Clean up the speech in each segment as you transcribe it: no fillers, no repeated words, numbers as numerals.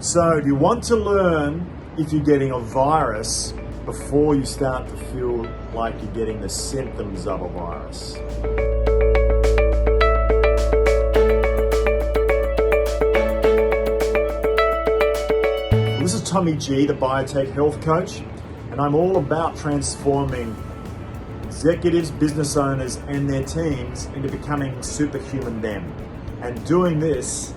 So do you want to learn if you're getting a virus before you start to feel like you're getting the symptoms of a virus? This is Tommy G, the Biotech Health Coach, and I'm all about transforming executives, business owners, and their teams into becoming superhuman them, and doing this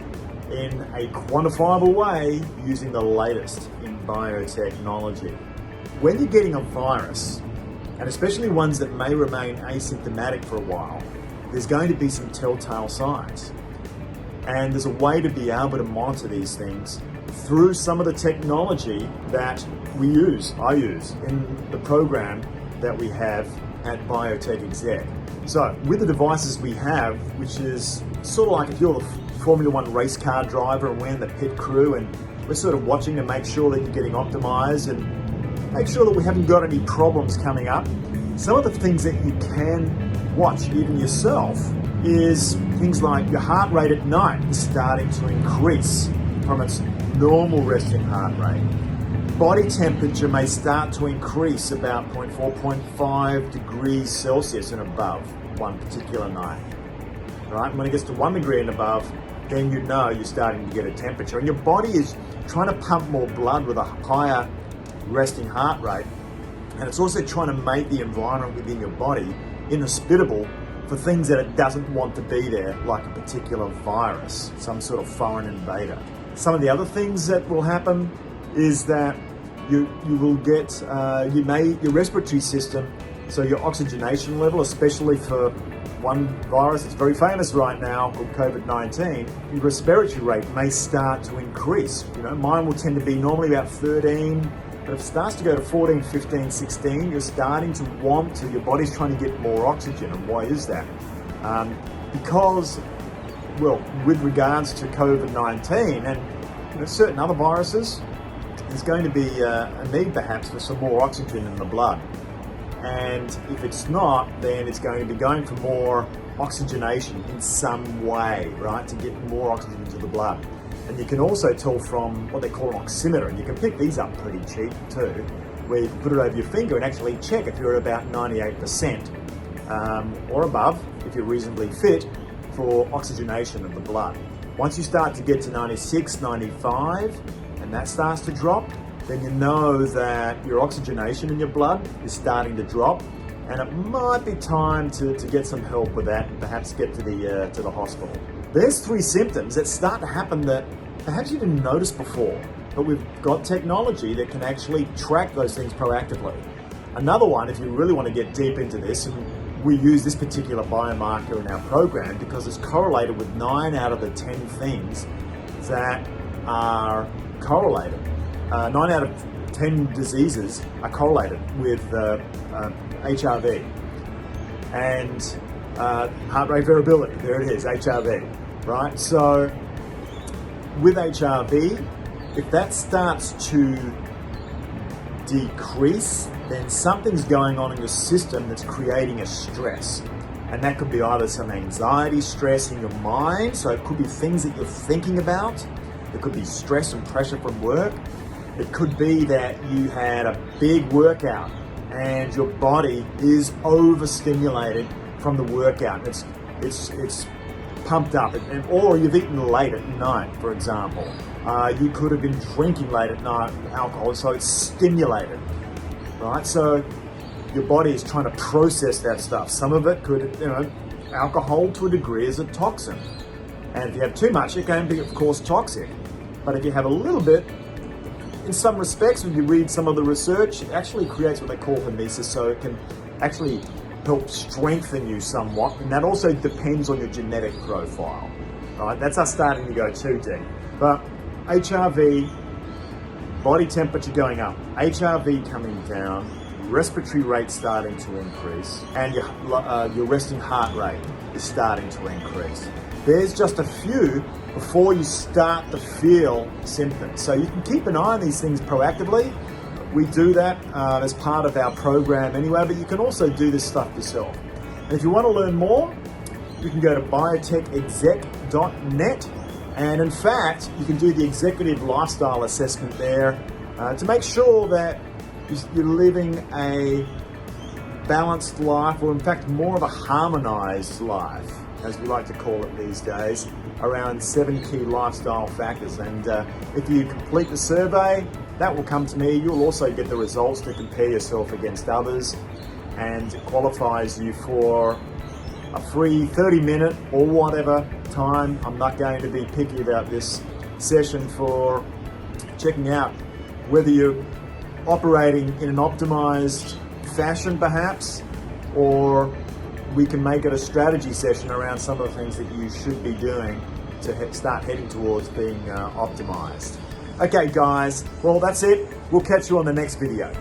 in a quantifiable way using the latest in biotechnology. When you're getting a virus, and especially ones that may remain asymptomatic for a while, there's going to be some telltale signs. And there's a way to be able to monitor these things through some of the technology that I use in the program that we have at Biotech Exec. So with the devices we have, which is sort of like if you're the Formula One race car driver and we're in the pit crew and we're sort of watching to make sure that you're getting optimized and make sure that we haven't got any problems coming up. Some of the things that you can watch even yourself is things like your heart rate at night is starting to increase from its normal resting heart rate. Body temperature may start to increase about 0.4, 0.5 degrees Celsius and above one particular night. Right? When it gets to 1 degree and above, then you know you're starting to get a temperature. And your body is trying to pump more blood with a higher resting heart rate. And it's also trying to make the environment within your body inhospitable for things that it doesn't want to be there, like a particular virus, some sort of foreign invader. Some of the other things that will happen is that you will get your respiratory system, so your oxygenation level, especially for one virus that's very famous right now called COVID-19, your respiratory rate may start to increase. Mine will tend to be normally about 13, but if it starts to go to 14, 15, 16, you're starting to your body's trying to get more oxygen. And why is that? Because, with regards to COVID-19 and certain other viruses, there's going to be a need perhaps for some more oxygen in the blood. And if it's not, then it's going to be going for more oxygenation in some way, right, to get more oxygen into the blood. And you can also tell from what they call an oximeter, and you can pick these up pretty cheap too, where you can put it over your finger and actually check if you're at about 98% or above, if you're reasonably fit, for oxygenation of the blood. Once you start to get to 96, 95, and that starts to drop, then you know that your oxygenation in your blood is starting to drop, and it might be time to get some help with that and perhaps get to the hospital. There's 3 symptoms that start to happen that perhaps you didn't notice before, but we've got technology that can actually track those things proactively. Another one, if you really want to get deep into this, and we use this particular biomarker in our program because it's correlated with 9 out of the 10 things that are correlated. 9 out of 10 diseases are correlated with HRV and heart rate variability. There it is, HRV, right? So with HRV, if that starts to decrease, then something's going on in your system that's creating a stress. And that could be either some anxiety, stress in your mind, so it could be things that you're thinking about. It could be stress and pressure from work. It could be that you had a big workout and your body is overstimulated from the workout. It's pumped up, or you've eaten late at night, for example. You could have been drinking late at night alcohol, so it's stimulated, right? So your body is trying to process that stuff. Some of it could, alcohol to a degree is a toxin. And if you have too much, it can be, of course, toxic. But if you have a little bit, in some respects, when you read some of the research, it actually creates what they call hormesis, so it can actually help strengthen you somewhat, and that also depends on your genetic profile. Right? That's us starting to go too deep. But HRV, body temperature going up, HRV coming down, respiratory rate starting to increase, and your resting heart rate is starting to increase. There's just a few before you start to feel symptoms. So you can keep an eye on these things proactively. We do that as part of our program anyway, but you can also do this stuff yourself. And if you want to learn more, you can go to biotechexec.net And in fact, you can do the executive lifestyle assessment there to make sure that you're living a balanced life, or in fact more of a harmonized life, as we like to call it these days, around 7 key lifestyle factors. And if you complete the survey, that will come to me. You'll also get the results to compare yourself against others, and it qualifies you for a free 30-minute or whatever time. I'm not going to be picky about this session for checking out whether you're operating in an optimized fashion perhaps, or we can make it a strategy session around some of the things that you should be doing to start heading towards being optimized. Okay guys, well that's it. We'll catch you on the next video.